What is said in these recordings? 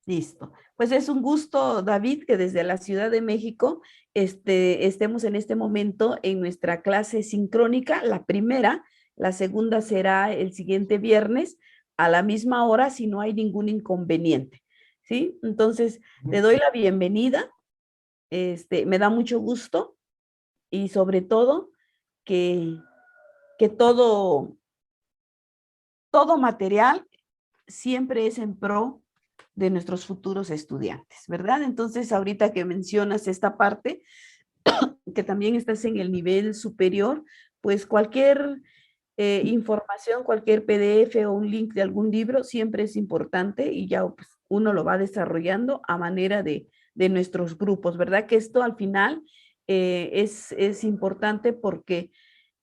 Listo. Pues es un gusto, David, que desde la Ciudad de México estemos en este momento en nuestra clase sincrónica, la primera, la segunda será el siguiente viernes a la misma hora si no hay ningún inconveniente, ¿sí? Entonces, te doy la bienvenida, me da mucho gusto y sobre todo que, que todo material siempre es en pro de nuestros futuros estudiantes, ¿verdad? Entonces, ahorita que mencionas esta parte, que también estás en el nivel superior, pues cualquier información, cualquier PDF o un link de algún libro siempre es importante y ya pues, uno lo va desarrollando a manera de nuestros grupos, ¿verdad? Que esto al final es importante porque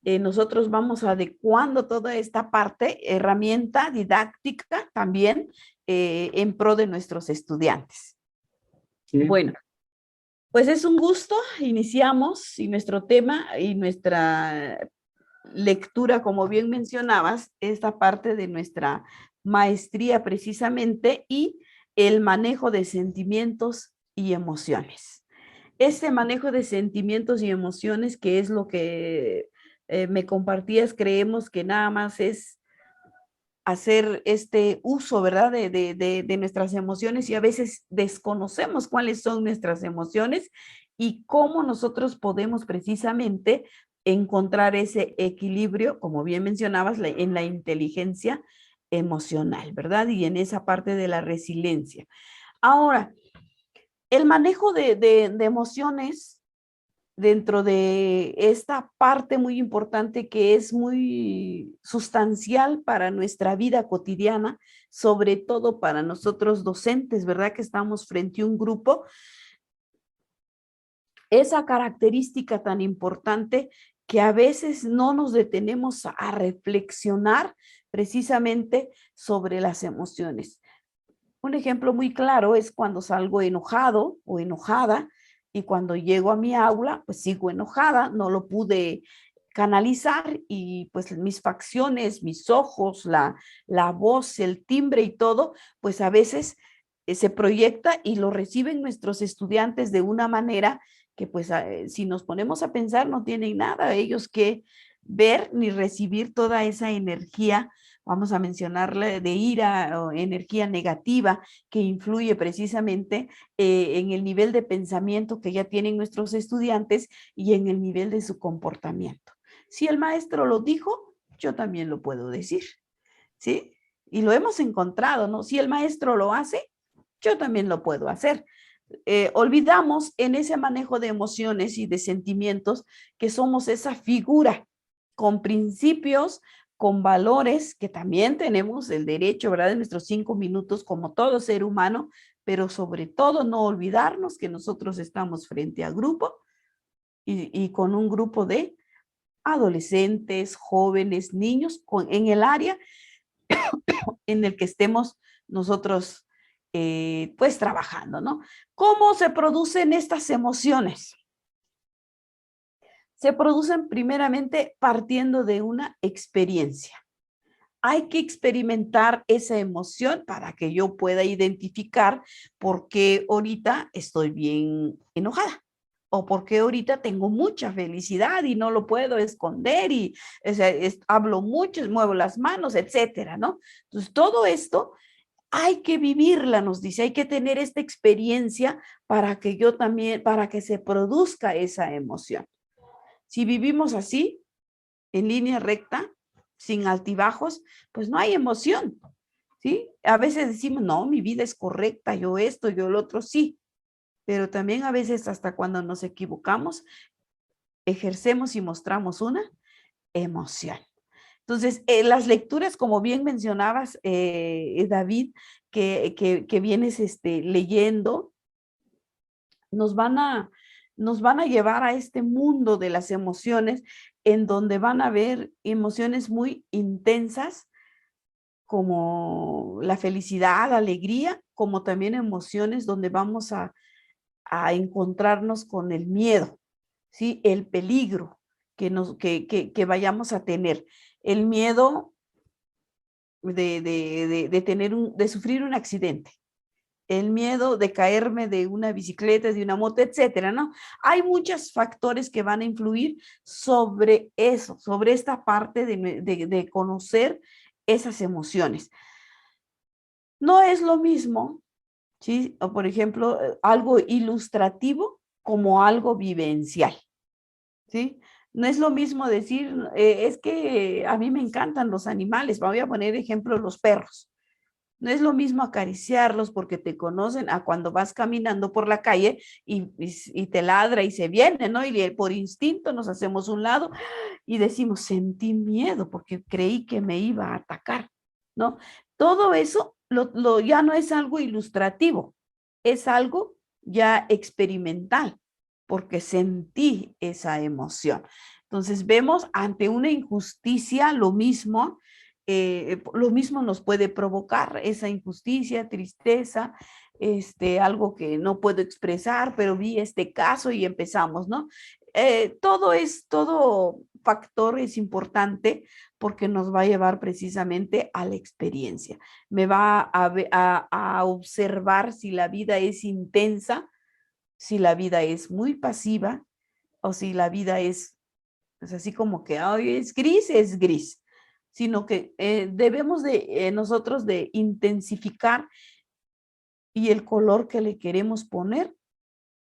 nosotros vamos adecuando toda esta parte, herramienta didáctica también en pro de nuestros estudiantes. Sí. Bueno, pues es un gusto, iniciamos y nuestro tema y nuestra lectura, como bien mencionabas, esta parte de nuestra maestría precisamente y el manejo de sentimientos y emociones. Este manejo de sentimientos y emociones, que es lo que me compartías, creemos que nada más es hacer este uso, ¿verdad? De nuestras emociones y a veces desconocemos cuáles son nuestras emociones y cómo nosotros podemos precisamente encontrar ese equilibrio, como bien mencionabas, en la inteligencia emocional, ¿verdad? Y en esa parte de la resiliencia. Ahora, el manejo de emociones dentro de esta parte muy importante que es muy sustancial para nuestra vida cotidiana, sobre todo para nosotros docentes, ¿verdad? Que estamos frente a un grupo, esa característica tan importante que a veces no nos detenemos a reflexionar precisamente sobre las emociones. Un ejemplo muy claro es cuando salgo enojado o enojada y cuando llego a mi aula, pues sigo enojada, no lo pude canalizar y pues mis facciones, mis ojos, la voz, el timbre y todo, pues a veces se proyecta y lo reciben nuestros estudiantes de una manera que pues si nos ponemos a pensar no tienen nada ellos que ver ni recibir toda esa energía, vamos a mencionarle de ira o energía negativa que influye precisamente en el nivel de pensamiento que ya tienen nuestros estudiantes y en el nivel de su comportamiento. Si el maestro lo dijo, yo también lo puedo decir, ¿sí? Y lo hemos encontrado, ¿no? Si el maestro lo hace, yo también lo puedo hacer. Olvidamos en ese manejo de emociones y de sentimientos que somos esa figura con principios, con valores, que también tenemos el derecho, ¿verdad? De nuestros 5 minutos como todo ser humano, pero sobre todo no olvidarnos que nosotros estamos frente a grupo y con un grupo de adolescentes, jóvenes, niños en el área en el que estemos nosotros pues trabajando, ¿no? ¿Cómo se producen estas emociones? Se producen primeramente partiendo de una experiencia. Hay que experimentar esa emoción para que yo pueda identificar por qué ahorita estoy bien enojada o por qué ahorita tengo mucha felicidad y no lo puedo esconder y o sea, hablo mucho, muevo las manos, etcétera, ¿no? Entonces, todo esto hay que vivirla, nos dice, hay que tener esta experiencia para que yo también, para que se produzca esa emoción. Si vivimos así, en línea recta, sin altibajos, pues no hay emoción, ¿sí? A veces decimos, no, mi vida es correcta, yo esto, yo lo otro, sí, pero también a veces hasta cuando nos equivocamos, ejercemos y mostramos una emoción. Entonces, las lecturas, como bien mencionabas, David, que vienes leyendo, nos van a, nos van a llevar a este mundo de las emociones en donde van a haber emociones muy intensas como la felicidad, la alegría, como también emociones donde vamos a encontrarnos con el miedo, ¿sí? El peligro que vayamos a tener. El miedo de sufrir un accidente, el miedo de caerme de una bicicleta, de una moto, etcétera, ¿no? Hay muchos factores que van a influir sobre eso, sobre esta parte de conocer esas emociones. No es lo mismo, ¿sí? O por ejemplo, algo ilustrativo como algo vivencial, ¿sí? No es lo mismo decir, es que a mí me encantan los animales, voy a poner ejemplo los perros. No es lo mismo acariciarlos porque te conocen a cuando vas caminando por la calle y te ladra y se viene, ¿no? Y por instinto nos hacemos un lado y decimos, sentí miedo porque creí que me iba a atacar, ¿no? Todo eso ya no es algo ilustrativo, es algo ya experimental, porque sentí esa emoción. Entonces vemos ante una injusticia lo mismo nos puede provocar esa injusticia, tristeza, algo que no puedo expresar, pero vi este caso y empezamos, ¿no? Todo factor es importante porque nos va a llevar precisamente a la experiencia. Me va a observar si la vida es intensa, si la vida es muy pasiva o si la vida es así como que ay, es gris, sino que debemos de nosotros de intensificar y el color que le queremos poner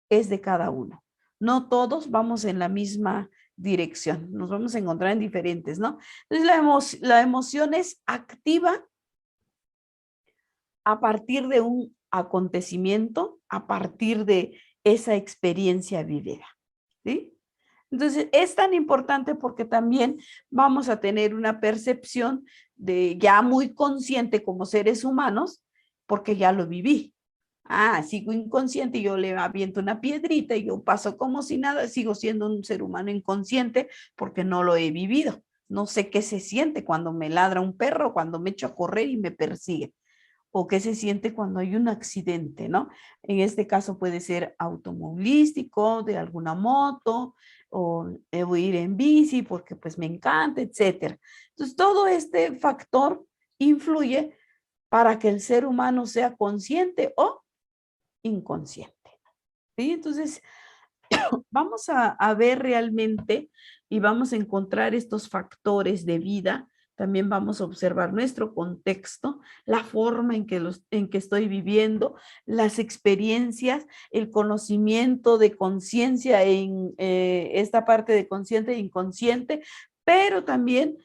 es de cada uno. No todos vamos en la misma dirección, nos vamos a encontrar en diferentes, ¿no? Entonces la emoción es activa a partir de un acontecimiento, a partir de esa experiencia vivida, ¿sí? Entonces es tan importante porque también vamos a tener una percepción de ya muy consciente como seres humanos, porque ya lo viví. Ah, sigo inconsciente, yo le aviento una piedrita y yo paso como si nada, sigo siendo un ser humano inconsciente porque no lo he vivido. No sé qué se siente cuando me ladra un perro, cuando me echo a correr y me persigue, o qué se siente cuando hay un accidente, ¿no? En este caso puede ser automovilístico, de alguna moto, o voy a ir en bici porque pues me encanta, etcétera. Entonces, todo este factor influye para que el ser humano sea consciente o inconsciente. ¿Sí? Entonces, vamos a ver realmente y vamos a encontrar estos factores de vida. También vamos a observar nuestro contexto, la forma en que estoy viviendo, las experiencias, el conocimiento de conciencia en esta parte de consciente e inconsciente, pero también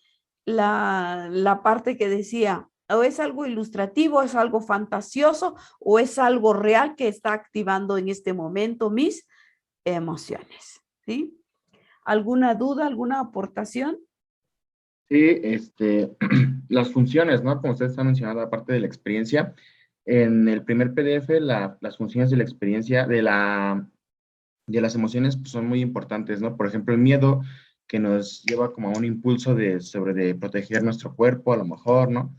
la parte que decía, o es algo ilustrativo, es algo fantasioso, o es algo real que está activando en este momento mis emociones, ¿sí? ¿Alguna duda, alguna aportación? Sí, las funciones, ¿no? Como usted está mencionando, aparte de la experiencia, en el primer PDF, las funciones de la experiencia, de las emociones, pues, son muy importantes, ¿no? Por ejemplo, el miedo, que nos lleva como a un impulso de proteger nuestro cuerpo, a lo mejor, ¿no?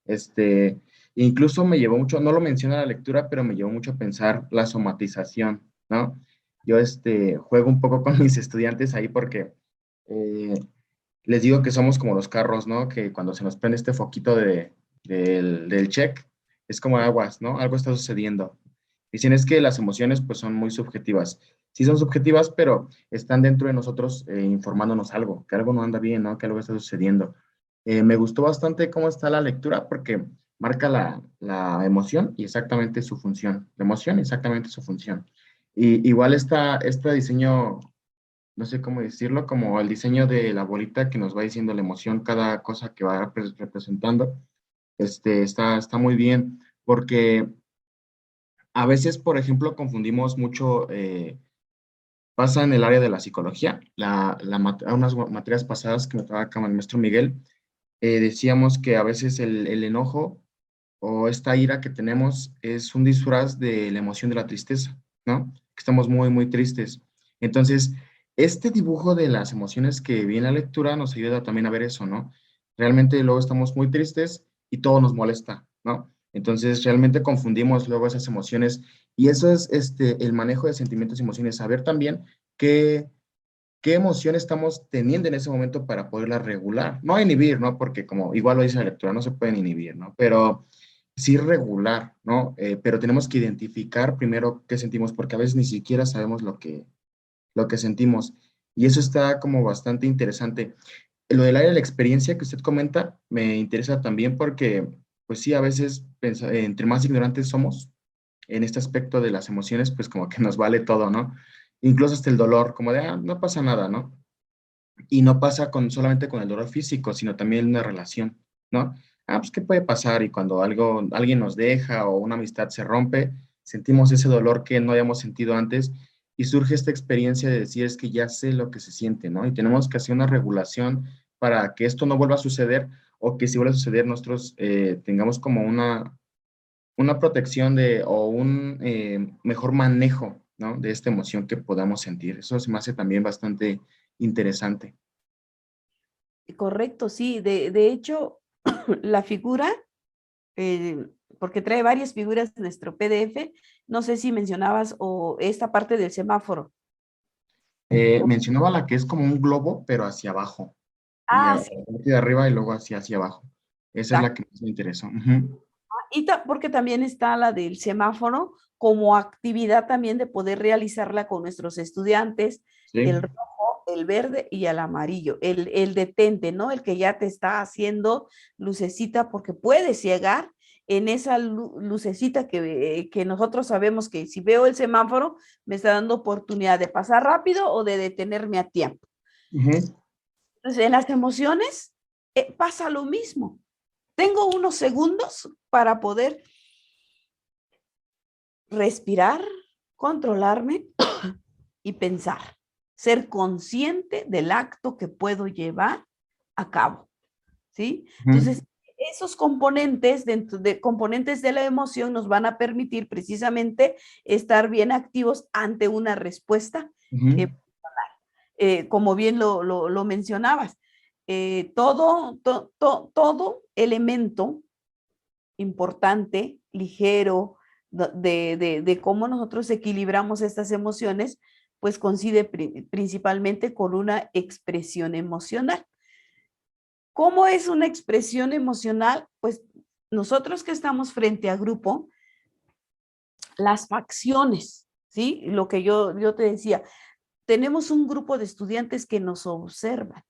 Este, incluso me llevó mucho, no lo menciona la lectura, pero me llevó mucho a pensar la somatización, ¿no? Yo, juego un poco con mis estudiantes ahí porque eh, les digo que somos como los carros, ¿no? Que cuando se nos prende este foquito del check, es como aguas, ¿no? Algo está sucediendo. Dicen es que las emociones pues son muy subjetivas. Sí son subjetivas, pero están dentro de nosotros informándonos algo, que algo no anda bien, ¿no? Que algo está sucediendo. Me gustó bastante cómo está la lectura porque marca la emoción y exactamente su función. La emoción y exactamente su función. Y igual este diseño, no sé cómo decirlo, como el diseño de la bolita que nos va diciendo la emoción, cada cosa que va representando, está muy bien, porque a veces, por ejemplo, confundimos mucho, pasa en el área de la psicología, a unas materias pasadas que me estaba acá el maestro Miguel, decíamos que a veces el enojo o esta ira que tenemos es un disfraz de la emoción de la tristeza, ¿no? Que estamos muy, muy tristes. Entonces, este dibujo de las emociones que viene a la lectura nos ayuda también a ver eso, ¿no? Realmente luego estamos muy tristes y todo nos molesta, ¿no? Entonces, realmente confundimos luego esas emociones y eso es el manejo de sentimientos y emociones, saber también qué, qué emoción estamos teniendo en ese momento para poderla regular. No inhibir, ¿no? Porque como igual lo dice la lectura, no se pueden inhibir, ¿no? Pero sí regular, ¿no? Pero tenemos que identificar primero qué sentimos, porque a veces ni siquiera sabemos lo que sentimos. Y eso está como bastante interesante. Lo del área de la experiencia que usted comenta me interesa también porque, pues sí, a veces entre más ignorantes somos en este aspecto de las emociones, pues como que nos vale todo, ¿no? Incluso hasta el dolor, como de, ah, no pasa nada, ¿no? Y no pasa solamente con el dolor físico, sino también en una relación, ¿no? Ah, pues, ¿qué puede pasar? Y cuando alguien nos deja o una amistad se rompe, sentimos ese dolor que no habíamos sentido antes y surge esta experiencia de decir, es que ya sé lo que se siente, ¿no? Y tenemos que hacer una regulación para que esto no vuelva a suceder o que si vuelve a suceder nosotros tengamos como una protección o un mejor manejo, ¿no? De esta emoción que podamos sentir. Eso se me hace también bastante interesante. Correcto, sí. De hecho, la figura, porque trae varias figuras en nuestro PDF, no sé si mencionabas o esta parte del semáforo. Mencionaba la que es como un globo, pero hacia abajo. Y Ah, sí, de arriba y luego hacia abajo. Esa es la exacto. que más me interesó. Ujú. Porque también está la del semáforo como actividad también de poder realizarla con nuestros estudiantes, el Sí. rojo, el verde y el amarillo, el detente, ¿no? El que ya te está haciendo lucecita porque puedes llegar en esa lucecita que nosotros sabemos que si veo el semáforo me está dando oportunidad de pasar rápido o de detenerme a tiempo. Ujú. Entonces, en las emociones pasa lo mismo. Tengo unos segundos para poder respirar, controlarme y pensar, ser consciente del acto que puedo llevar a cabo, ¿sí? Ujú. Entonces, esos componentes, dentro de componentes de la emoción, nos van a permitir precisamente estar bien activos ante una respuesta, Ujú. eh, como bien lo mencionabas. Todo elemento importante, ligero, de cómo nosotros equilibramos estas emociones, pues coincide principalmente con una expresión emocional. ¿Cómo es una expresión emocional? Pues nosotros que estamos frente a grupo, las facciones, ¿sí? Lo que yo te decía, tenemos un grupo de estudiantes que nos observan.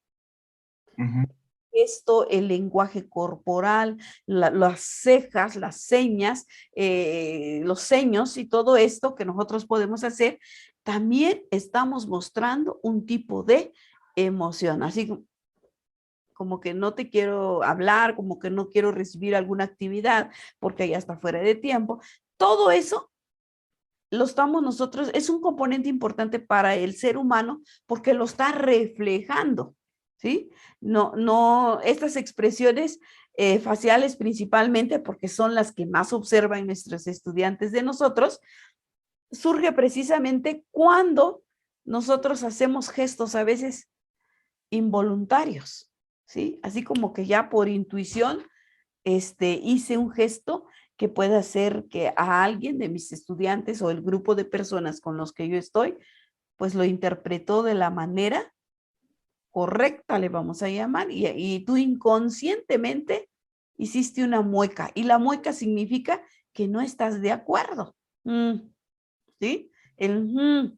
Ujú. Esto, el lenguaje corporal, las cejas, las señas, los seños y todo esto que nosotros podemos hacer, también estamos mostrando un tipo de emoción, así como que no te quiero hablar, como que no quiero recibir alguna actividad porque ya está fuera de tiempo. Todo eso lo estamos nosotros, es un componente importante para el ser humano porque lo está reflejando, ¿sí? No, estas expresiones faciales principalmente, porque son las que más observan nuestros estudiantes de nosotros, surge precisamente cuando nosotros hacemos gestos a veces involuntarios, ¿sí? Así como que ya por intuición hice un gesto que pueda hacer que a alguien de mis estudiantes o el grupo de personas con los que yo estoy, pues lo interpretó de la manera correcta, le vamos a llamar, y tú inconscientemente hiciste una mueca, y la mueca significa que no estás de acuerdo, ¿sí? El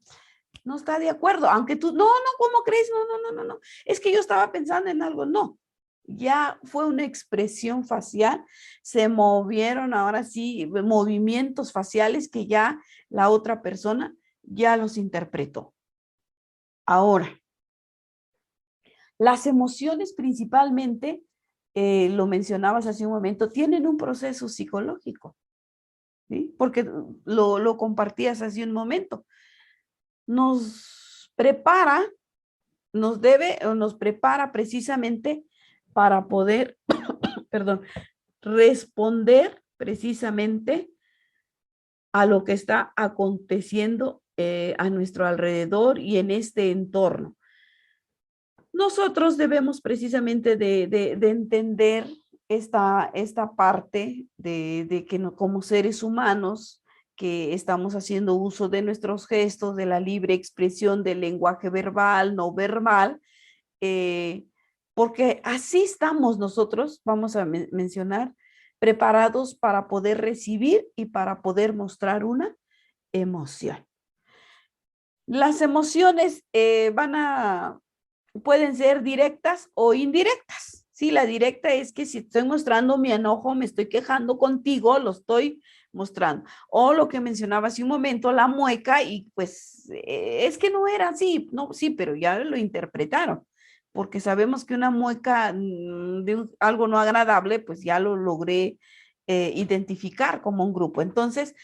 no está de acuerdo, aunque tú, no, ¿cómo crees? No, es que yo estaba pensando en algo, no, ya fue una expresión facial, se movieron ahora sí movimientos faciales que ya la otra persona ya los interpretó. Ahora, las emociones principalmente, lo mencionabas hace un momento, tienen un proceso psicológico, ¿sí? Porque lo compartías hace un momento. Nos prepara, nos debe o nos prepara precisamente para poder, perdón, responder precisamente a lo que está aconteciendo a nuestro alrededor y en este entorno. Nosotros debemos precisamente de entender esta parte de que no, como seres humanos que estamos haciendo uso de nuestros gestos, de la libre expresión del lenguaje verbal, no verbal, eh, porque así estamos nosotros, vamos a mencionar, preparados para poder recibir y para poder mostrar una emoción. Las emociones pueden ser directas o indirectas. Sí, la directa es que si estoy mostrando mi enojo, me estoy quejando contigo, lo estoy mostrando. O lo que mencionaba hace un momento, la mueca, y pues es que no era así, no, sí, pero ya lo interpretaron, porque sabemos que una mueca algo no agradable, pues ya lo logré identificar como un grupo. Entonces,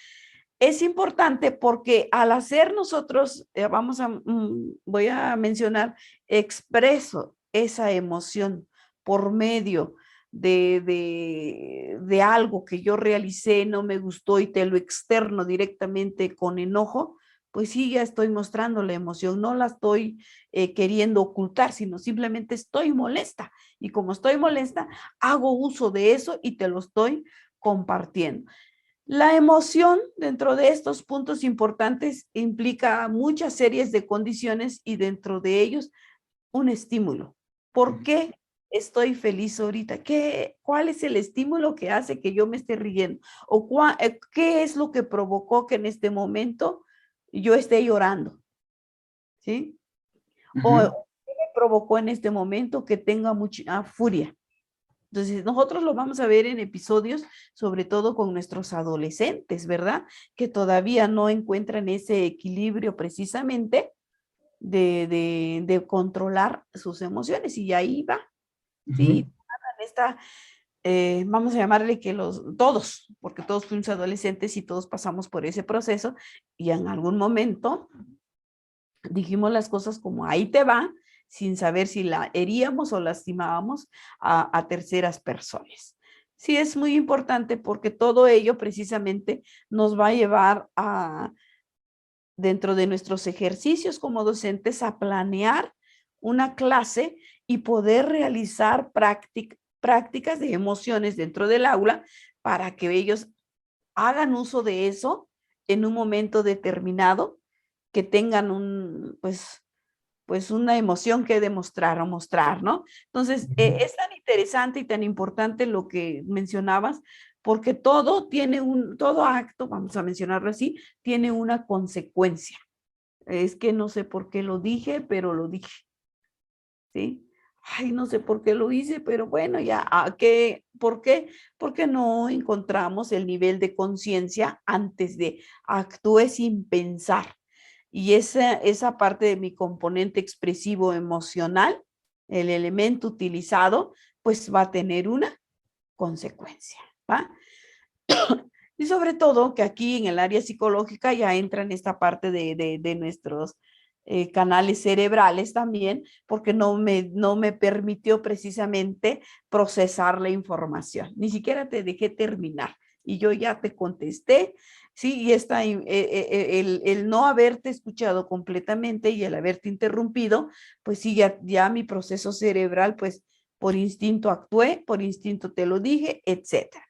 es importante porque al hacer nosotros, voy a mencionar, expreso esa emoción por medio de algo que yo realicé, no me gustó y te lo externo directamente con enojo, pues sí, ya estoy mostrando la emoción, no la estoy queriendo ocultar, sino simplemente estoy molesta. Y como estoy molesta, hago uso de eso y te lo estoy compartiendo. La emoción dentro de estos puntos importantes implica muchas series de condiciones y dentro de ellos un estímulo. ¿Por qué estoy feliz ahorita? ¿Cuál es el estímulo que hace que yo me esté riendo? ¿O qué es lo que provocó que en este momento yo esté llorando? ¿Sí? ¿O Ujú. qué me provocó en este momento que tenga mucha furia? Entonces, nosotros lo vamos a ver en episodios, sobre todo con nuestros adolescentes, ¿verdad? Que todavía no encuentran ese equilibrio precisamente de controlar sus emociones. Y ahí va, Ujú. sí, esta, vamos a llamarle que todos, porque todos fuimos adolescentes y todos pasamos por ese proceso y en algún momento dijimos las cosas como ahí te va, sin saber si la heríamos o lastimábamos a terceras personas. Sí, es muy importante porque todo ello precisamente nos va a llevar dentro de nuestros ejercicios como docentes, a planear una clase y poder realizar prácticas de emociones dentro del aula para que ellos hagan uso de eso en un momento determinado, que tengan pues una emoción que demostrar o mostrar, ¿no? Entonces, es tan interesante y tan importante lo que mencionabas, porque todo acto, vamos a mencionarlo así, tiene una consecuencia. Es que no sé por qué lo dije, pero lo dije, ¿sí? Ay, no sé por qué lo hice, pero bueno, ya, ¿por qué? Porque no encontramos el nivel de conciencia antes de actúe sin pensar. Y esa parte de mi componente expresivo emocional, el elemento utilizado, pues va a tener una consecuencia, ¿va? Y sobre todo que aquí en el área psicológica ya entra en esta parte de nuestros canales cerebrales también, porque no me permitió precisamente procesar la información. Ni siquiera te dejé terminar y yo ya te contesté, sí, y el no haberte escuchado completamente y el haberte interrumpido, pues sí, ya mi proceso cerebral, pues por instinto actué, por instinto te lo dije, etcétera.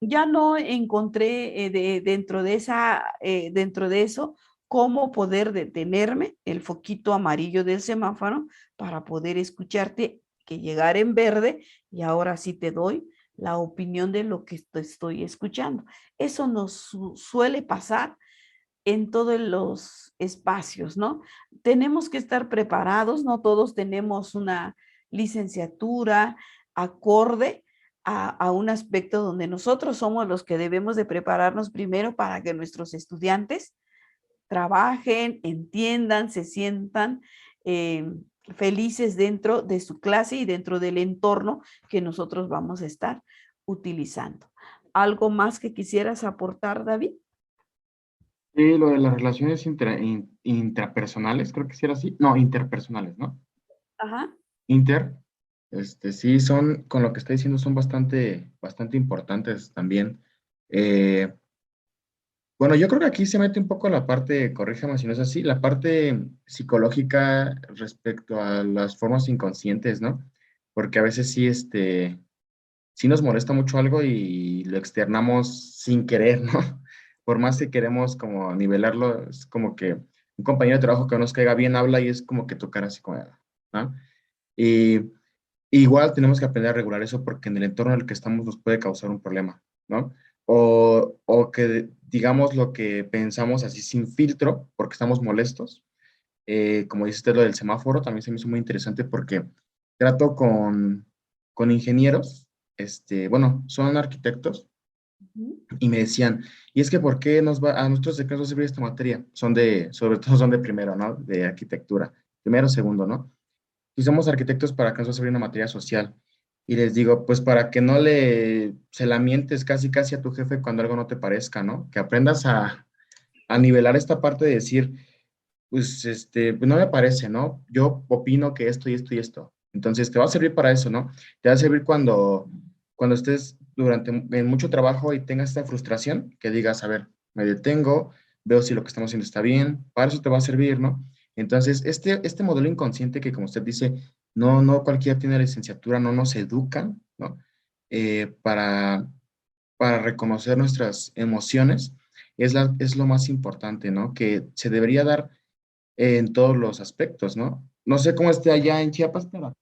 Ya no encontré dentro de eso cómo poder detenerme el foquito amarillo del semáforo para poder escucharte que llegar en verde y ahora sí te doy la opinión de lo que estoy escuchando. Eso nos suele pasar en todos los espacios, ¿no? Tenemos que estar preparados, no todos tenemos una licenciatura acorde a un aspecto donde nosotros somos los que debemos de prepararnos primero para que nuestros estudiantes trabajen, entiendan, se sientan felices dentro de su clase y dentro del entorno que nosotros vamos a estar utilizando. ¿Algo más que quisieras aportar, David? Sí, lo de las relaciones intrapersonales, creo que sí era así. No, interpersonales, ¿no? Ajá. Inter, sí, con lo que está diciendo, son bastante importantes también. Eh, bueno, yo creo que aquí se mete un poco la parte, corríjame si no es así, la parte psicológica respecto a las formas inconscientes, ¿no? Porque a veces sí, sí nos molesta mucho algo y lo externamos sin querer, ¿no? Por más que queremos como nivelarlo, es como que un compañero de trabajo que no nos caiga bien habla y es como que tu cara así como, ¿no? igual tenemos que aprender a regular eso porque en el entorno en el que estamos nos puede causar un problema, ¿no? O que digamos lo que pensamos así sin filtro porque estamos molestos. Como dice usted lo del semáforo, también se me hizo muy interesante porque trato con ingenieros, bueno, son arquitectos Ujú. y me decían, y es que ¿por qué a nosotros de qué nos va a servir esta materia? Sobre todo son de primero, ¿no? De arquitectura, primero, segundo, ¿no? Y somos arquitectos para que nos va a servir una materia social. Y les digo, pues para que no se la mientes casi casi a tu jefe cuando algo no te parezca, ¿no? Que aprendas a nivelar esta parte de decir, pues, pues no me parece, ¿no? Yo opino que esto y esto y esto. Entonces, te va a servir para eso, ¿no? Te va a servir cuando estés en mucho trabajo y tengas esta frustración, que digas, a ver, me detengo, veo si lo que estamos haciendo está bien, para eso te va a servir, ¿no? Entonces, este modelo inconsciente que, como usted dice, no cualquiera tiene licenciatura, no nos educan, ¿no? Para reconocer nuestras emociones, es lo más importante, ¿no? Que se debería dar en todos los aspectos, ¿no? No sé cómo esté allá en Chiapas, pero acá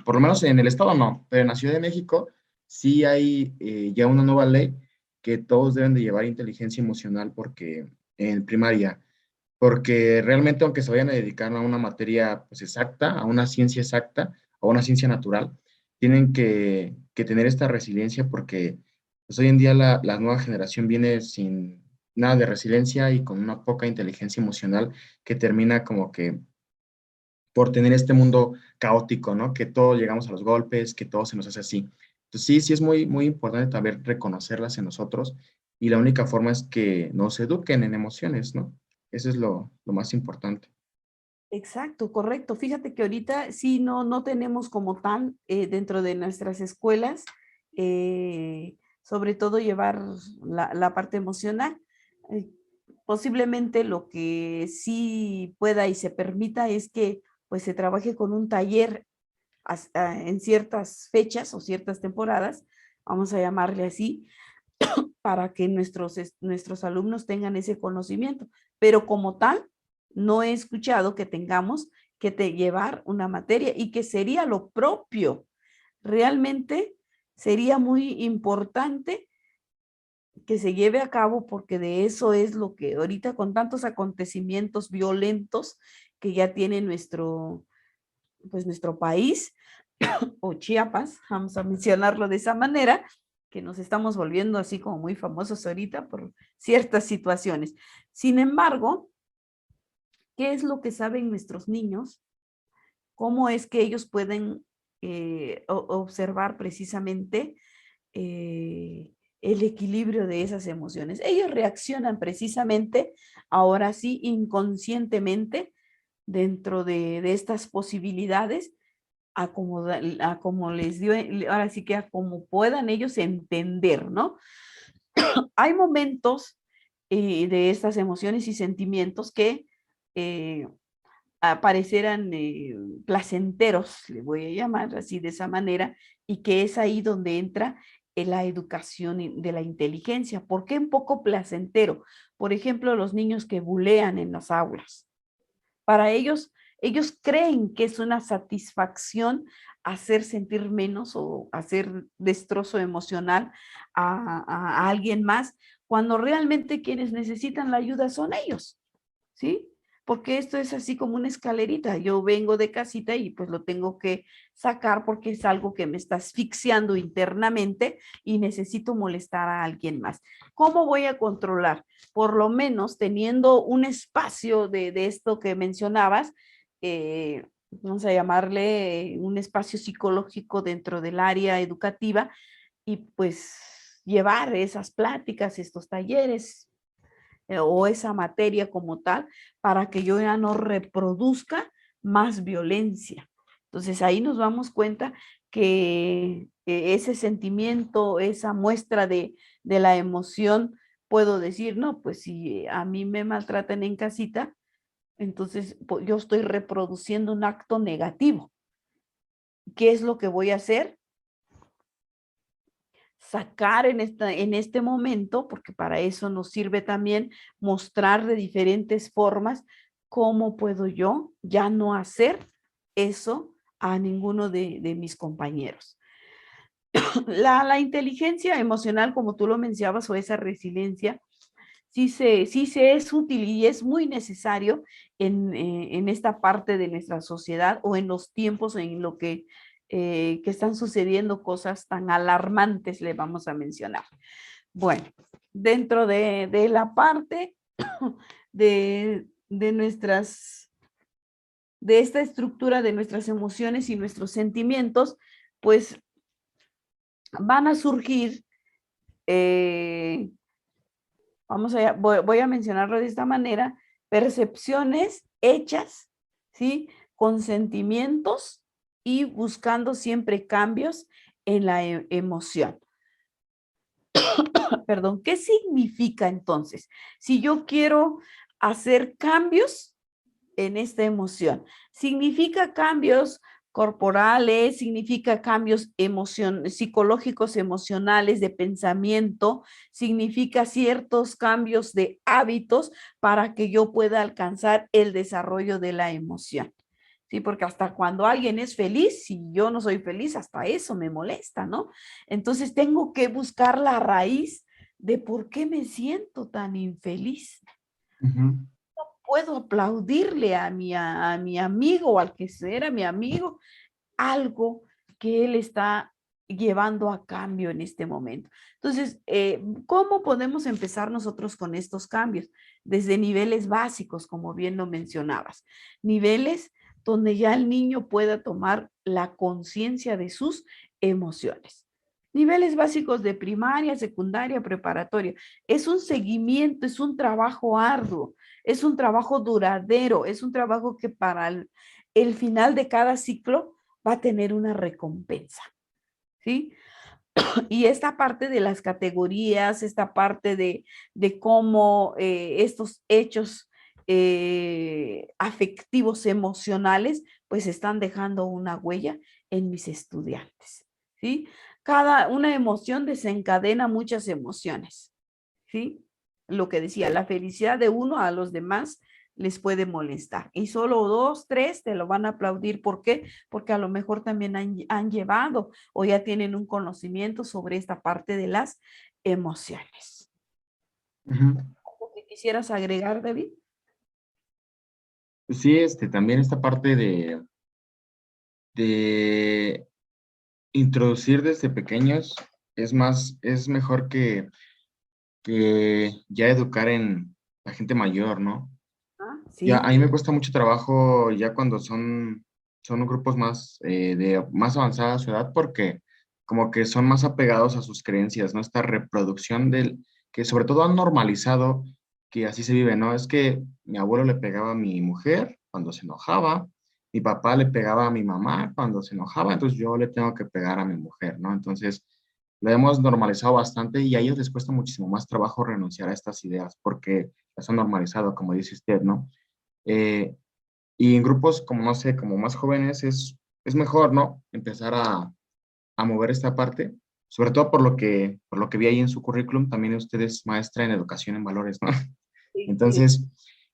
por lo menos en el estado no, pero en la Ciudad de México sí hay ya una nueva ley que todos deben de llevar inteligencia emocional porque en primaria, porque realmente aunque se vayan a dedicar a una materia pues exacta, a una ciencia exacta, a una ciencia natural, tienen que tener esta resiliencia porque pues, hoy en día la nueva generación viene sin nada de resiliencia y con una poca inteligencia emocional que termina como que por tener este mundo caótico, ¿no? Que todos llegamos a los golpes, que todo se nos hace así. Entonces sí es muy importante también reconocerlas en nosotros y la única forma es que nos eduquen en emociones, ¿no? Eso es lo más importante. Exacto, correcto. Fíjate que ahorita sí no tenemos como tal dentro de nuestras escuelas, sobre todo llevar la parte emocional. Eh, Posiblemente lo que sí pueda y se permita es que pues se trabaje con un taller en ciertas fechas o ciertas temporadas, vamos a llamarle así, para que nuestros alumnos tengan ese conocimiento. Pero como tal, no he escuchado que tengamos que llevar una materia y que sería lo propio. Realmente sería muy importante que se lleve a cabo porque de eso es lo que ahorita con tantos acontecimientos violentos que ya tiene pues nuestro país, o Chiapas, vamos a mencionarlo de esa manera, que nos estamos volviendo así como muy famosos ahorita por ciertas situaciones. Sin embargo, ¿qué es lo que saben nuestros niños? ¿Cómo es que ellos pueden observar precisamente el equilibrio de esas emociones? Ellos reaccionan precisamente, ahora sí, inconscientemente, dentro de estas posibilidades a como les dio, ahora sí que a como puedan ellos entender, ¿no? Hay momentos de estas emociones y sentimientos que eh, parecieran placenteros, le voy a llamar así de esa manera, y que es ahí donde entra la educación de la inteligencia. ¿Por qué un poco placentero? Por ejemplo, los niños que bulean en las aulas. Para ellos creen que es una satisfacción hacer sentir menos o hacer destrozo emocional a alguien más, cuando realmente quienes necesitan la ayuda son ellos, ¿sí? Porque esto es así como una escalerita. Yo vengo de casita y pues lo tengo que sacar porque es algo que me está asfixiando internamente y necesito molestar a alguien más. ¿Cómo voy a controlar? Por lo menos teniendo un espacio de esto que mencionabas, vamos a llamarle un espacio psicológico dentro del área educativa y pues llevar esas pláticas, estos talleres, o esa materia como tal, para que yo ya no reproduzca más violencia. Entonces ahí nos damos cuenta que ese sentimiento, esa muestra de la emoción, puedo decir, no, pues si a mí me maltratan en casita, entonces yo estoy reproduciendo un acto negativo. ¿Qué es lo que voy a hacer? Sacar en este momento, porque para eso nos sirve también mostrar de diferentes formas cómo puedo yo ya no hacer eso a ninguno de mis compañeros. La inteligencia emocional, como tú lo mencionabas, o esa resiliencia, sí se es útil y es muy necesario en esta parte de nuestra sociedad o en los tiempos en lo que están sucediendo cosas tan alarmantes, le vamos a mencionar. Bueno, dentro de la parte de nuestras, de esta estructura de nuestras emociones y nuestros sentimientos, pues van a surgir, eh, voy a mencionarlo de esta manera, percepciones hechas, ¿sí? Con sentimientos y buscando siempre cambios en la emoción. Perdón, ¿qué significa entonces? Si yo quiero hacer cambios en esta emoción, significa cambios corporales, significa cambios psicológicos, emocionales, de pensamiento, significa ciertos cambios de hábitos para que yo pueda alcanzar el desarrollo de la emoción. Sí, porque hasta cuando alguien es feliz, si yo no soy feliz, hasta eso me molesta, ¿no? Entonces tengo que buscar la raíz de por qué me siento tan infeliz. Ujú. Puedo aplaudirle a mi amigo o al que era mi amigo algo que él está llevando a cambio en este momento. Entonces, ¿cómo podemos empezar nosotros con estos cambios? Desde niveles básicos, como bien lo mencionabas, niveles donde ya el niño pueda tomar la conciencia de sus emociones. Niveles básicos de primaria, secundaria, preparatoria. Es un seguimiento, es un trabajo arduo, es un trabajo duradero, es un trabajo que para el final de cada ciclo va a tener una recompensa, ¿sí? Y esta parte de las categorías, esta parte de cómo estos hechos afectivos, emocionales, pues están dejando una huella en mis estudiantes, ¿sí? Una emoción desencadena muchas emociones, ¿sí? Lo que decía, la felicidad de uno a los demás les puede molestar. Y solo dos, tres te lo van a aplaudir. ¿Por qué? Porque a lo mejor también han llevado o ya tienen un conocimiento sobre esta parte de las emociones. Ujú. ¿Algo que quisieras agregar, David? Sí, también esta parte de introducir desde pequeños es mejor que ya educar en la gente mayor, ¿no? Ah, Ya, sí, a mí me cuesta mucho trabajo ya cuando son grupos más, de más avanzada su edad porque como que son más apegados a sus creencias, ¿no? Esta reproducción que sobre todo han normalizado que así se vive, ¿no? Es que mi abuelo le pegaba a mi mujer cuando se enojaba, mi papá le pegaba a mi mamá cuando se enojaba, entonces yo le tengo que pegar a mi mujer, ¿no? Entonces lo hemos normalizado bastante y a ellos les cuesta muchísimo más trabajo renunciar a estas ideas porque las han normalizado, como dice usted, ¿no? Eh, y en grupos como, no sé, como más jóvenes es mejor, ¿no? Empezar a mover esta parte, sobre todo por lo que vi ahí en su currículum, también usted es maestra en educación en valores, ¿no? sí, sí. Entonces,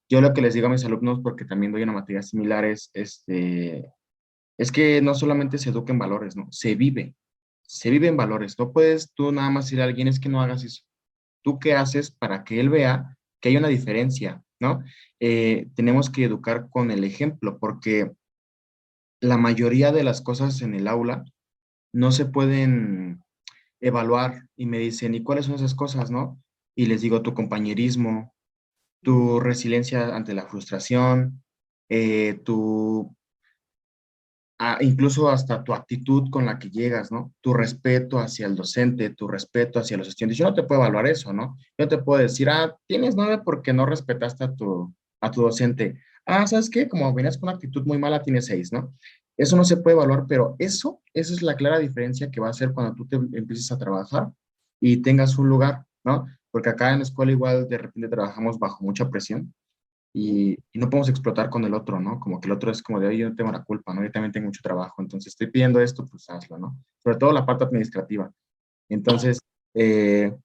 yo lo que les digo a mis alumnos, porque también doy una materia similar, es que no solamente se educa en valores, ¿no? Se vive en valores. No puedes tú nada más decir a alguien, es que no hagas eso. ¿Tú qué haces para que él vea que hay una diferencia, ¿no? Tenemos que educar con el ejemplo, porque la mayoría de las cosas en el aula no se pueden evaluar y me dicen, ¿y cuáles son esas cosas, no? Y les digo, tu compañerismo, tu resiliencia ante la frustración, tu incluso hasta tu actitud con la que llegas, ¿no? Tu respeto hacia el docente, tu respeto hacia los estudiantes. Yo no te puedo evaluar eso, ¿no? Yo te puedo decir, tienes 9 porque no respetaste a tu docente. ¿Sabes qué? Como venías con una actitud muy mala, tienes 6, ¿no? Eso no se puede evaluar, pero eso es la clara diferencia que va a hacer cuando tú te empieces a trabajar y tengas un lugar, ¿no? Porque acá en la escuela igual de repente trabajamos bajo mucha presión y no podemos explotar con el otro, ¿no? Como que el otro es como de, oye, yo no tengo la culpa, ¿no? Yo también tengo mucho trabajo, entonces estoy pidiendo esto, pues hazlo, ¿no? Sobre todo la parte administrativa. Entonces, eh,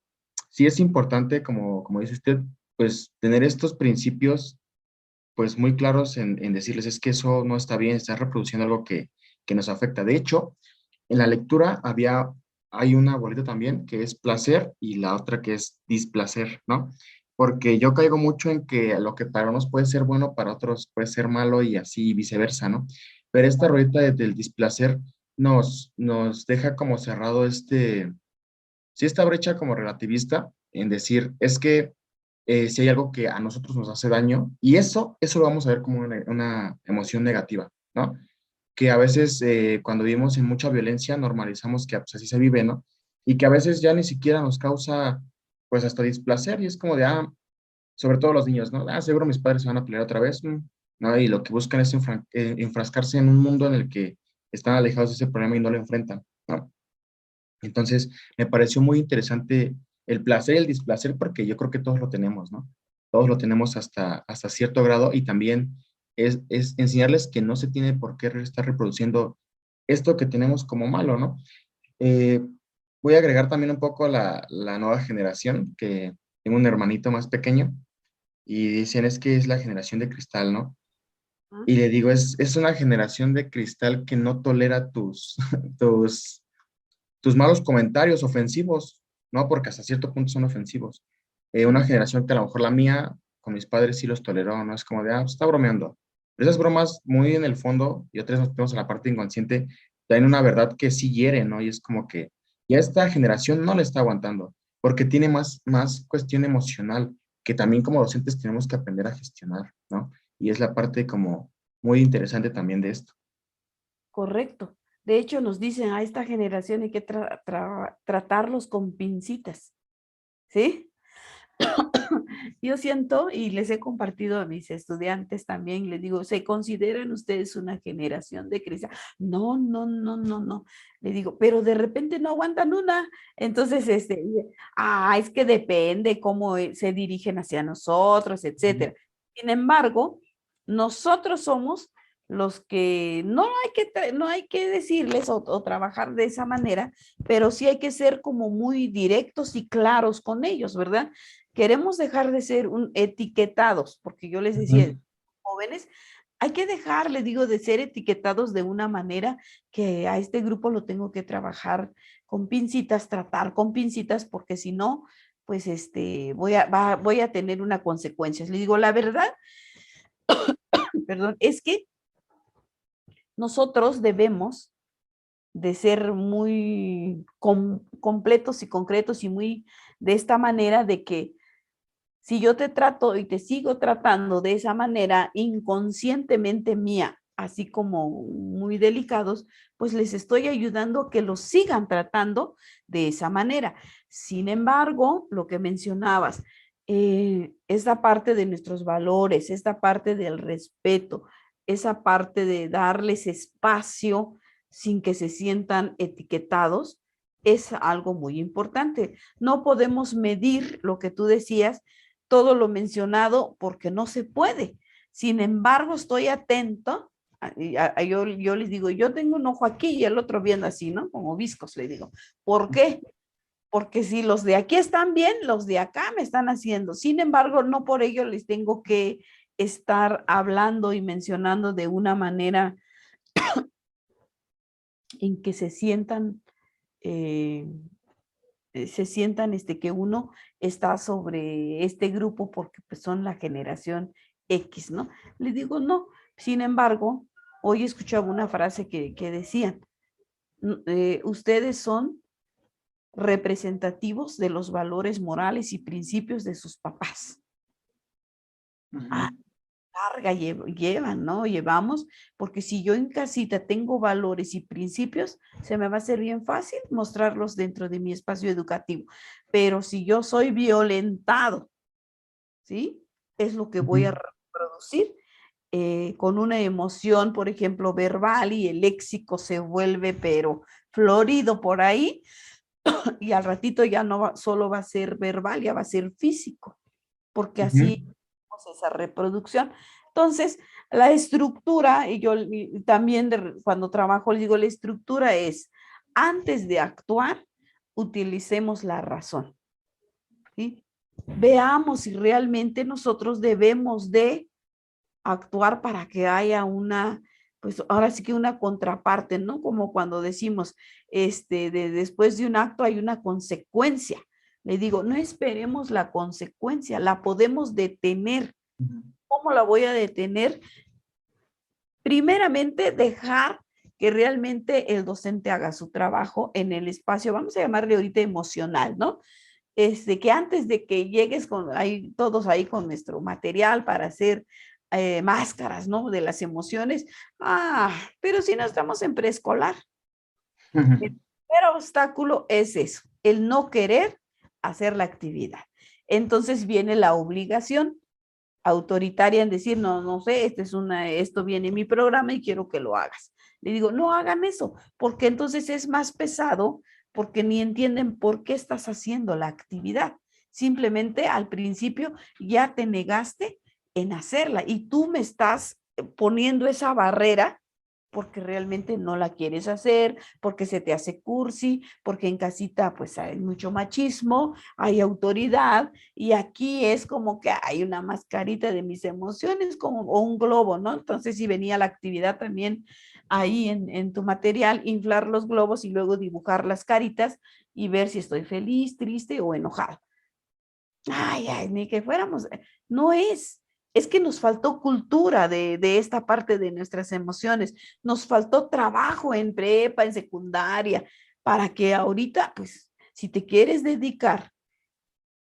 sí es importante, como dice usted, pues tener estos principios, pues muy claros en decirles, es que eso no está bien, estás reproduciendo algo que nos afecta. De hecho, en la lectura hay una bolita también que es placer y la otra que es displacer, ¿no? Porque yo caigo mucho en que lo que para unos puede ser bueno, para otros puede ser malo y así viceversa, ¿no? Pero esta rueda del displacer nos deja como cerrado sí, esta brecha como relativista en decir, es que si hay algo que a nosotros nos hace daño, y eso lo vamos a ver como una emoción negativa, ¿no? Que a veces cuando vivimos en mucha violencia normalizamos que pues, así se vive, ¿no? Y que a veces ya ni siquiera nos causa pues hasta displacer y es como de, sobre todo los niños, ¿no? Seguro mis padres se van a pelear otra vez, ¿no? Y lo que buscan es enfrascarse en un mundo en el que están alejados de ese problema y no lo enfrentan, ¿no? Entonces, me pareció muy interesante el placer y el displacer porque yo creo que todos lo tenemos, ¿no? Todos lo tenemos hasta cierto grado y también es enseñarles que no se tiene por qué estar reproduciendo esto que tenemos como malo, ¿no? Eh, Voy a agregar también un poco la nueva generación, que tengo un hermanito más pequeño y dicen es que es la generación de cristal, ¿no? Ah, Y le digo, es una generación de cristal que no tolera tus tus malos comentarios ofensivos, ¿no? Porque hasta cierto punto son ofensivos. Una generación que a lo mejor la mía, con mis padres sí los toleró, ¿no? Es como de, está bromeando. Pero esas bromas muy en el fondo, y otras nos tenemos en la parte inconsciente, traen una verdad que sí hiere, ¿no? Y es como que ya esta generación no le está aguantando, porque tiene más cuestión emocional, que también como docentes tenemos que aprender a gestionar, ¿no? Y es la parte como muy interesante también de esto. correcto. De hecho, nos dicen a esta generación hay que tratarlos con pincitas, ¿sí? Yo siento, y les he compartido a mis estudiantes también, les digo, ¿se consideran ustedes una generación de cristal? No, no, no, no, no. Le digo, pero de repente no aguantan una. Entonces, es que depende cómo se dirigen hacia nosotros, etcétera. Sin embargo, nosotros somos los que no hay que decirles o trabajar de esa manera, pero sí hay que ser como muy directos y claros con ellos, ¿verdad? Queremos dejar de ser etiquetados, porque yo les decía, Ujú. jóvenes, hay que dejar, les digo, de ser etiquetados de una manera que a este grupo lo tengo que trabajar con pincitas, tratar con pincitas, porque si no, pues voy a tener una consecuencia. Les digo, la verdad, perdón, es que nosotros debemos de ser muy completos y concretos y muy de esta manera de que si yo te trato y te sigo tratando de esa manera inconscientemente mía, así como muy delicados, pues les estoy ayudando a que los sigan tratando de esa manera. Sin embargo, lo que mencionabas, esta parte de nuestros valores, esta parte del respeto, esa parte de darles espacio sin que se sientan etiquetados, es algo muy importante. No podemos medir lo que tú decías, todo lo mencionado porque no se puede. Sin embargo, estoy atento. Yo les digo, yo tengo un ojo aquí y el otro viendo así, ¿no? Como viscos, le digo. ¿Por qué? Porque si los de aquí están bien, los de acá me están haciendo. Sin embargo, no por ello les tengo que estar hablando y mencionando de una manera en que eh, se sientan que uno está sobre este grupo porque pues, son la generación X, ¿no? Le digo, no. Sin embargo, hoy escuchaba una frase que decían, ustedes son representativos de los valores morales y principios de sus papás. Ah, Ujú. carga llevan, ¿no? Llevamos, porque si yo en casita tengo valores y principios, se me va a ser bien fácil mostrarlos dentro de mi espacio educativo. Pero si yo soy violentado, ¿sí? Es lo que voy a Ujú. reproducir con una emoción, por ejemplo, verbal y el léxico se vuelve, pero florido por ahí, y al ratito ya no solo va a ser verbal, ya va a ser físico, porque Ujú. así esa reproducción. Entonces, la estructura, y yo también cuando trabajo les digo, la estructura es, antes de actuar, utilicemos la razón, ¿sí? Veamos si realmente nosotros debemos de actuar para que haya una pues ahora sí que una contraparte, ¿no? Como cuando decimos, después de un acto hay una consecuencia. Le digo, no esperemos la consecuencia, la podemos detener. Ujú. ¿Cómo la voy a detener? Primeramente, dejar que realmente el docente haga su trabajo en el espacio, vamos a llamarle ahorita emocional, ¿no? Que antes de que llegues ahí, todos ahí con nuestro material para hacer máscaras, ¿no? De las emociones. Pero si no estamos en preescolar, el primer obstáculo es eso, el no querer hacer la actividad. Entonces viene la obligación autoritaria en decir, no, no sé, esto viene en mi programa y quiero que lo hagas. Le digo, no hagan eso, porque entonces es más pesado, porque ni entienden por qué estás haciendo la actividad. Simplemente al principio ya te negaste en hacerla y tú me estás poniendo esa barrera porque realmente no la quieres hacer, porque se te hace cursi, porque en casita pues hay mucho machismo, hay autoridad, y aquí es como que hay una mascarita de mis emociones como, o un globo, ¿no? Entonces, si venía la actividad también ahí en tu material, inflar los globos y luego dibujar las caritas y ver si estoy feliz, triste o enojado. Ay, ni que fuéramos, no es que nos faltó cultura de esta parte de nuestras emociones, nos faltó trabajo en prepa, en secundaria, para que ahorita, pues, si te quieres dedicar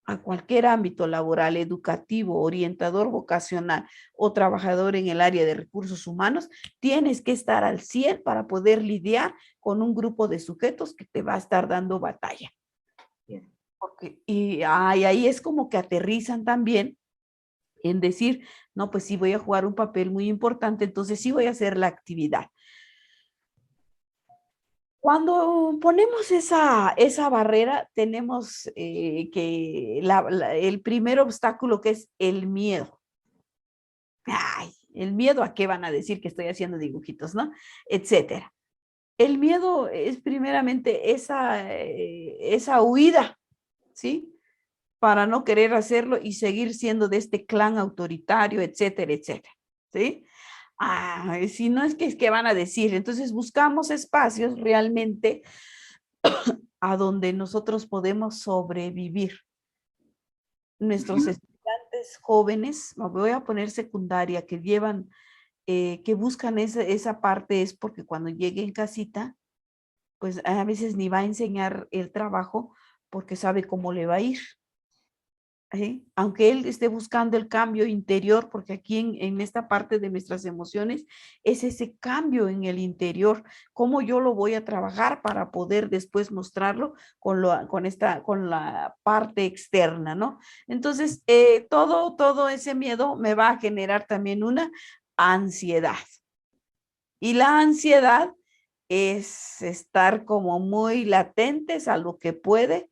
a cualquier ámbito laboral, educativo, orientador vocacional o trabajador en el área de recursos humanos, tienes que estar al 100 para poder lidiar con un grupo de sujetos que te va a estar dando batalla. Bien. Y ahí es como que aterrizan también en decir, no, pues sí voy a jugar un papel muy importante, entonces sí voy a hacer la actividad. Cuando ponemos esa barrera, tenemos que el primer obstáculo que es el miedo. Ay, el miedo a qué van a decir que estoy haciendo dibujitos, ¿no? Etcétera. El miedo es primeramente esa huida, ¿sí? Para no querer hacerlo y seguir siendo de este clan autoritario, etcétera, etcétera, ¿sí? Si no es que van a decir, entonces buscamos espacios realmente a donde nosotros podemos sobrevivir. Nuestros Ujú. estudiantes jóvenes, me voy a poner secundaria, que llevan, que buscan esa parte, es porque cuando llegue en casita, pues a veces ni va a enseñar el trabajo porque sabe cómo le va a ir. ¿Sí? Aunque él esté buscando el cambio interior, porque aquí en esta parte de nuestras emociones es ese cambio en el interior, cómo yo lo voy a trabajar para poder después mostrarlo con la parte externa, ¿no? Entonces, todo ese miedo me va a generar también una ansiedad. Y la ansiedad es estar como muy latentes a lo que puede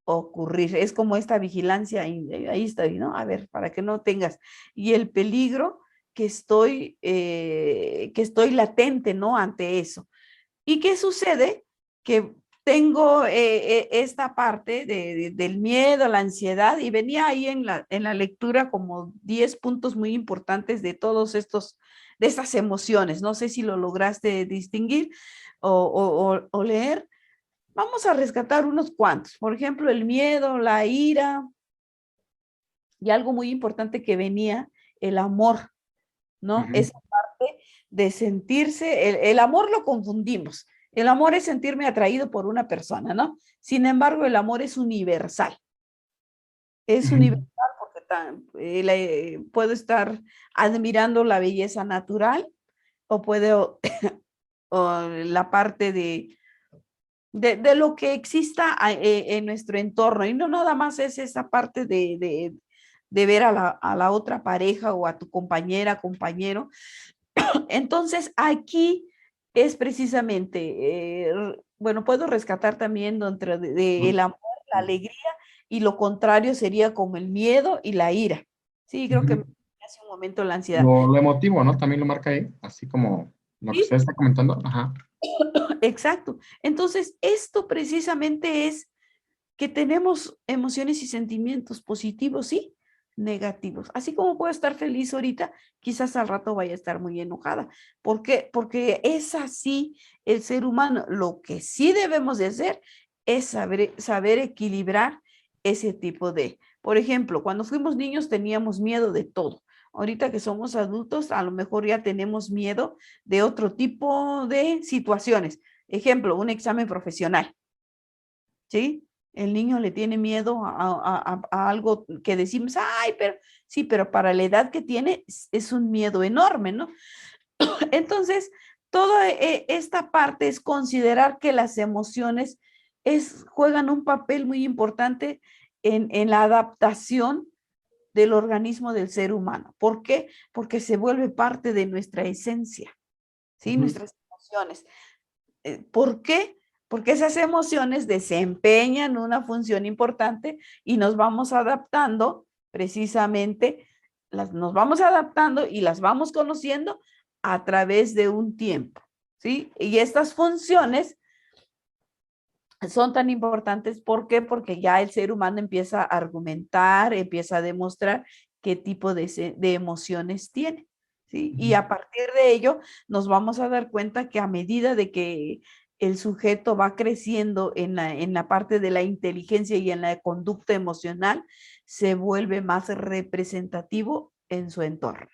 ocurrir. Es como esta vigilancia, ahí estoy, ¿no? A ver, para que no tengas. Y el peligro que estoy latente, ¿no? Ante eso. ¿Y qué sucede? Que tengo esta parte del miedo, la ansiedad, y venía ahí en la lectura como 10 puntos muy importantes de todos de estas emociones. No sé si lo lograste distinguir o leer. Vamos a rescatar unos cuantos. Por ejemplo, el miedo, la ira y algo muy importante que venía, el amor, ¿no? Ujú. Esa parte de sentirse, el amor lo confundimos. El amor es sentirme atraído por una persona, ¿no? Sin embargo, el amor es universal. Es Ujú. universal porque puedo estar admirando la belleza natural o puedo, o la parte de lo que exista en nuestro entorno. Y no nada más es esa parte de ver a la otra pareja o a tu compañera, compañero. Entonces, aquí es precisamente, bueno, puedo rescatar también dentro el amor, la alegría, y lo contrario sería como el miedo y la ira. Sí, creo que Ujú. me hace un momento la ansiedad. Lo emotivo, ¿no? También lo marca ahí, así como lo que Sí, usted está comentando. Ajá. exacto. Entonces, esto precisamente es que tenemos emociones y sentimientos positivos, sí, negativos. Así como puedo estar feliz ahorita, quizás al rato vaya a estar muy enojada. ¿Por qué? Porque es así el ser humano. Lo que sí debemos de hacer es saber equilibrar ese tipo de... Por ejemplo, cuando fuimos niños teníamos miedo de todo. Ahorita que somos adultos, a lo mejor ya tenemos miedo de otro tipo de situaciones. Ejemplo, un examen profesional, ¿sí? El niño le tiene miedo a algo que decimos, ay, pero sí, pero para la edad que tiene es un miedo enorme, ¿no? Entonces, toda esta parte es considerar que las emociones juegan un papel muy importante en la adaptación del organismo del ser humano. ¿Por qué? Porque se vuelve parte de nuestra esencia, ¿sí? Nuestras emociones. ¿Por qué? Porque esas emociones desempeñan una función importante y nos vamos adaptando precisamente, nos vamos adaptando y las vamos conociendo a través de un tiempo, ¿sí? Y estas funciones son tan importantes, ¿por qué? Porque ya el ser humano empieza a argumentar, empieza a demostrar qué tipo de emociones tiene, ¿sí? Y a partir de ello nos vamos a dar cuenta que a medida de que el sujeto va creciendo en la parte de la inteligencia y en la conducta emocional, se vuelve más representativo en su entorno,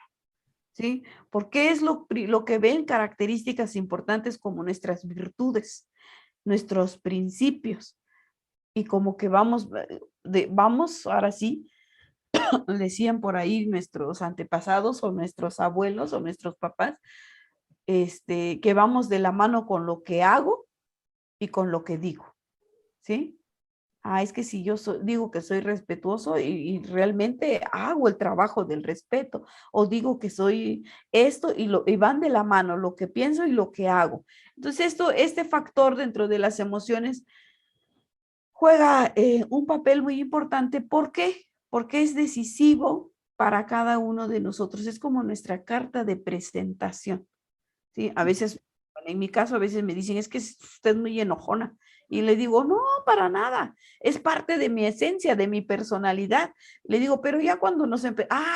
¿sí? Porque es lo que ven características importantes como nuestras virtudes, nuestros principios, y como que vamos, ahora sí, decían por ahí nuestros antepasados o nuestros abuelos o nuestros papás, que vamos de la mano con lo que hago y con lo que digo, ¿sí? Ah, es que si yo digo que soy respetuoso y realmente hago el trabajo del respeto, o digo que soy esto y van de la mano, lo que pienso y lo que hago. Entonces, este factor dentro de las emociones juega un papel muy importante. ¿Por qué? Porque es decisivo para cada uno de nosotros. Es como nuestra carta de presentación, ¿sí? A veces, bueno, en mi caso, a veces me dicen, es que usted es muy enojona. Y le digo, no, para nada. Es parte de mi esencia, de mi personalidad. Le digo, pero ya cuando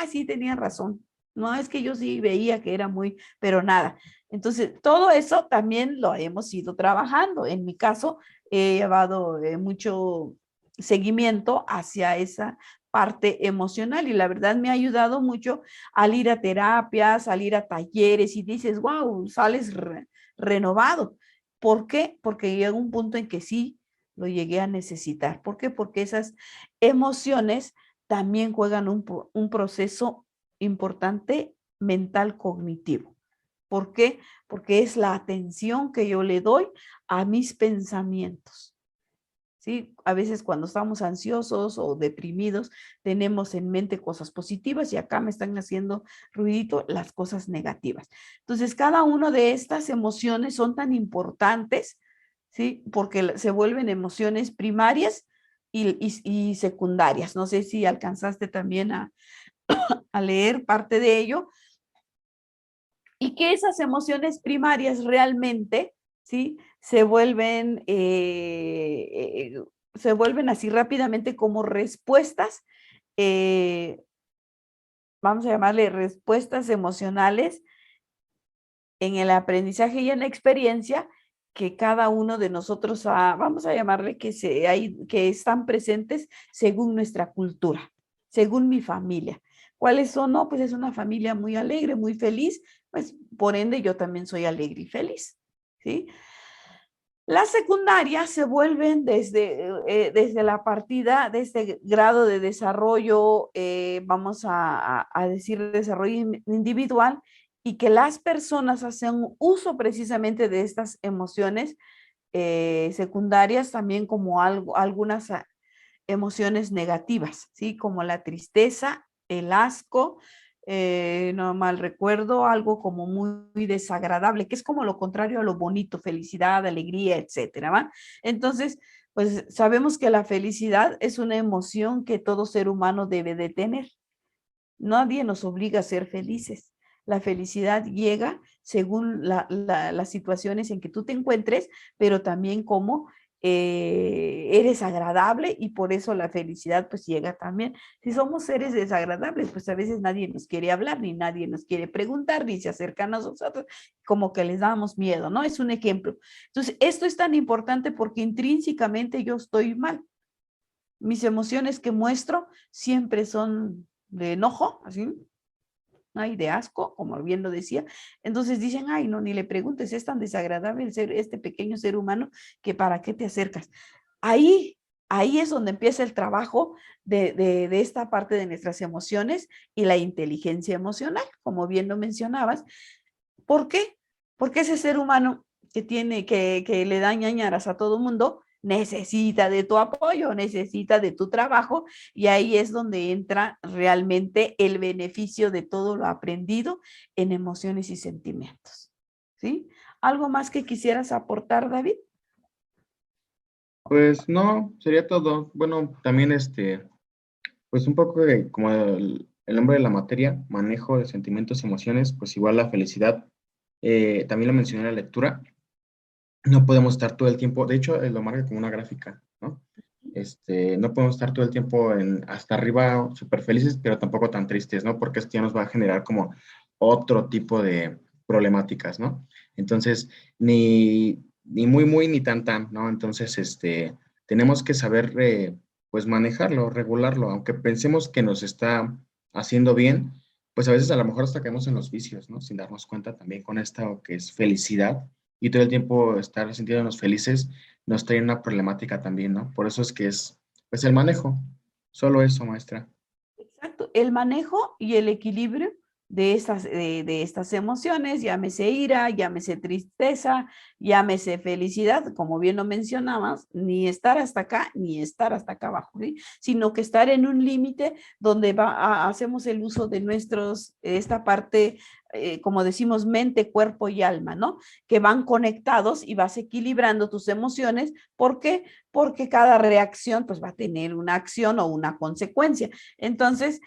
sí, tenía razón. No, es que yo sí veía que era muy, pero nada. Entonces, todo eso también lo hemos ido trabajando. En mi caso, he llevado mucho seguimiento hacia esa parte emocional y la verdad me ha ayudado mucho al ir a terapias, al ir a talleres y dices, wow, sales renovado. ¿Por qué? Porque llega un punto en que sí lo llegué a necesitar. ¿Por qué? Porque esas emociones también juegan un proceso importante mental cognitivo. ¿Por qué? Porque es la atención que yo le doy a mis pensamientos, ¿sí? A veces cuando estamos ansiosos o deprimidos, tenemos en mente cosas positivas y acá me están haciendo ruidito las cosas negativas. Entonces, cada una de estas emociones son tan importantes, ¿sí? Porque se vuelven emociones primarias y secundarias. No sé si alcanzaste también a leer parte de ello, y que esas emociones primarias realmente, ¿sí? Se vuelven así rápidamente como respuestas, eh, vamos a llamarle respuestas emocionales en el aprendizaje y en la experiencia que cada uno de nosotros, vamos a llamarle que están presentes según nuestra cultura, según mi familia. ¿Cuáles son? No, pues es una familia muy alegre, muy feliz, pues por ende yo también soy alegre y feliz, ¿sí? Las secundarias se vuelven desde la partida de este grado de desarrollo, vamos a decir desarrollo individual, y que las personas hacen uso precisamente de estas emociones secundarias también como algunas emociones negativas, ¿sí? Como la tristeza, el asco, no mal recuerdo, algo como muy desagradable, que es como lo contrario a lo bonito, felicidad, alegría, etcétera, ¿va? Entonces, pues sabemos que la felicidad es una emoción que todo ser humano debe de tener. Nadie nos obliga a ser felices. La felicidad llega según las situaciones en que tú te encuentres, pero también como eres agradable y por eso la felicidad pues llega también. Si somos seres desagradables, pues a veces nadie nos quiere hablar, ni nadie nos quiere preguntar, ni se acercan a nosotros, como que les damos miedo, ¿no? Es un ejemplo. Entonces, esto es tan importante porque intrínsecamente yo estoy mal. Mis emociones que muestro siempre son de enojo, así, ay, de asco, como bien lo decía. Entonces dicen, ay, no, ni le preguntes, es tan desagradable el ser, este pequeño ser humano que para qué te acercas. Ahí, ahí es donde empieza el trabajo de esta parte de nuestras emociones y la inteligencia emocional, como bien lo mencionabas. ¿Por qué? Porque ese ser humano que tiene, que le da ñañaras a todo mundo, necesita de tu apoyo, necesita de tu trabajo, y ahí es donde entra realmente el beneficio de todo lo aprendido en emociones y sentimientos. ¿Sí? ¿Algo más que quisieras aportar, David? Pues no, sería todo. Bueno, también pues un poco de, como el nombre de la materia, manejo de sentimientos y emociones, pues igual la felicidad, también lo mencioné en la lectura, no podemos estar todo el tiempo, de hecho, lo marca como una gráfica, ¿no? No podemos estar todo el tiempo hasta arriba súper felices, pero tampoco tan tristes, ¿no? Porque esto ya nos va a generar como otro tipo de problemáticas, ¿no? Entonces, ni muy, muy, ni tan, tan, ¿no? Entonces, tenemos que saber, pues, manejarlo, regularlo, aunque pensemos que nos está haciendo bien, pues a veces a lo mejor hasta caemos en los vicios, ¿no? Sin darnos cuenta también con esta que es felicidad y todo el tiempo estar sintiéndonos felices nos trae una problemática también, ¿no? Por eso es que es, pues el manejo, solo eso, maestra. Exacto, el manejo y el equilibrio de estas emociones, llámese ira, llámese tristeza, llámese felicidad, como bien lo mencionabas, ni estar hasta acá, ni estar hasta acá abajo, ¿sí? Sino que estar en un límite donde hacemos el uso de esta parte, como decimos, mente, cuerpo y alma, ¿no? Que van conectados y vas equilibrando tus emociones. ¿Por qué? Porque cada reacción pues va a tener una acción o una consecuencia. Entonces,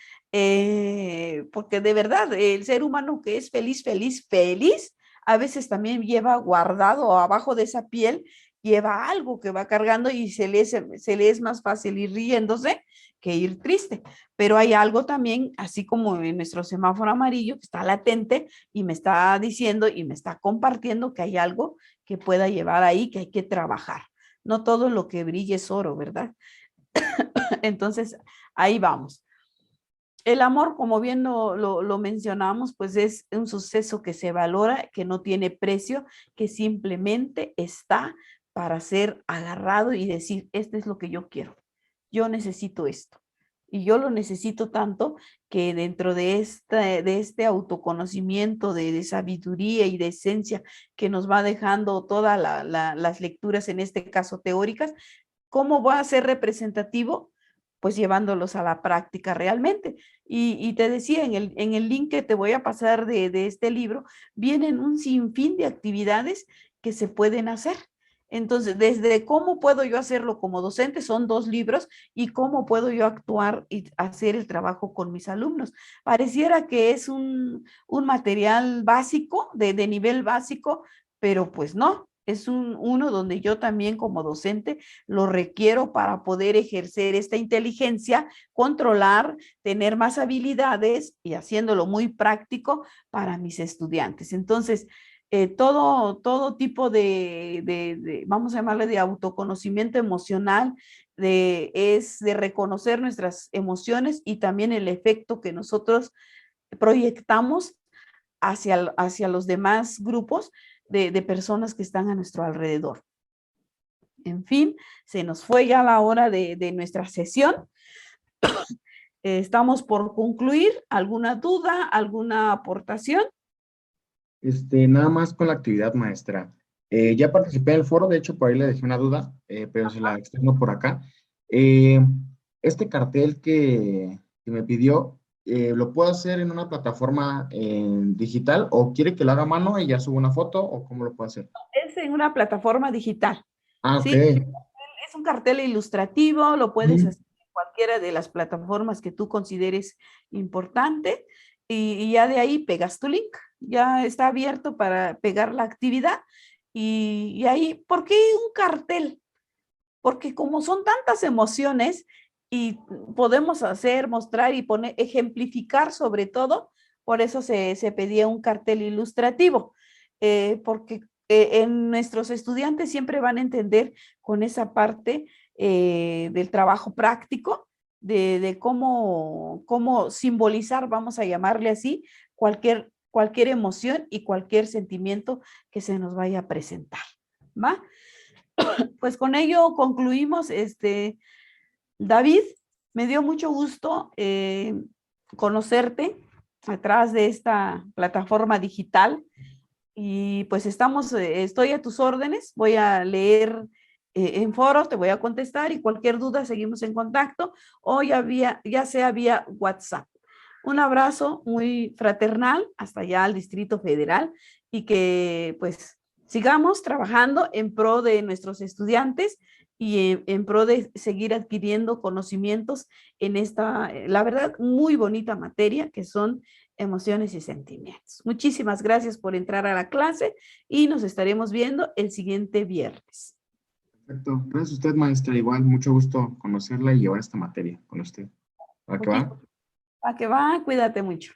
porque de verdad, el ser humano que es feliz, feliz, feliz, a veces también lleva guardado abajo de esa piel, lleva algo que va cargando y se le es más fácil ir riéndose que ir triste. Pero hay algo también, así como en nuestro semáforo amarillo, que está latente y me está diciendo y me está compartiendo que hay algo que pueda llevar ahí, que hay que trabajar. No todo lo que brille es oro, ¿verdad? Entonces, ahí vamos. El amor, como bien lo mencionamos, pues es un suceso que se valora, que no tiene precio, que simplemente está para ser agarrado y decir, esto es lo que yo quiero, yo necesito esto. Y yo lo necesito tanto que dentro de este autoconocimiento, de sabiduría y de esencia que nos va dejando todas las lecturas, en este caso teóricas, ¿cómo va a ser representativo? Pues llevándolos a la práctica realmente. Y te decía, en el link que te voy a pasar de este libro, vienen un sinfín de actividades que se pueden hacer. Entonces, desde cómo puedo yo hacerlo como docente, son 2 libros, y cómo puedo yo actuar y hacer el trabajo con mis alumnos. Pareciera que es un material básico, de nivel básico, pero pues no, es uno donde yo también como docente lo requiero para poder ejercer esta inteligencia, controlar, tener más habilidades y haciéndolo muy práctico para mis estudiantes. Entonces, todo tipo vamos a llamarle de autoconocimiento emocional, es de reconocer nuestras emociones y también el efecto que nosotros proyectamos hacia los demás grupos de personas que están a nuestro alrededor. En fin, se nos fue ya la hora de nuestra sesión. Estamos por concluir. ¿Alguna duda, alguna aportación? Nada más con la actividad, maestra. Ya participé en el foro, de hecho, por ahí le dejé una duda, pero se la externo por acá. Eh, este cartel que me pidió, ¿lo puedo hacer en una plataforma digital o quiere que lo haga a mano y ya subo una foto o cómo lo puedo hacer? Es en una plataforma digital, Ah, ok. ¿sí? Es un cartel ilustrativo, lo puedes Ujú. hacer en cualquiera de las plataformas que tú consideres importante, y ya de ahí pegas tu link. Ya está abierto para pegar la actividad, y ahí, ¿por qué un cartel? porque como son tantas emociones y podemos hacer, mostrar y poner, ejemplificar sobre todo, por eso se pedía un cartel ilustrativo, porque en nuestros estudiantes siempre van a entender con esa parte del trabajo práctico, de cómo simbolizar, vamos a llamarle así, cualquier emoción y cualquier sentimiento que se nos vaya a presentar, ¿va? Pues con ello concluimos, David, me dio mucho gusto conocerte a través de esta plataforma digital y pues estoy a tus órdenes, voy a leer en foro, te voy a contestar y cualquier duda seguimos en contacto o ya sea vía WhatsApp. Un abrazo muy fraternal hasta allá al Distrito Federal y que pues sigamos trabajando en pro de nuestros estudiantes y en pro de seguir adquiriendo conocimientos en esta, la verdad, muy bonita materia que son emociones y sentimientos. Muchísimas gracias por entrar a la clase y nos estaremos viendo el siguiente viernes. Perfecto. Gracias a usted, maestra. Igual, mucho gusto conocerla y llevar esta materia con usted. ¿Va que va? Va que va, cuídate mucho.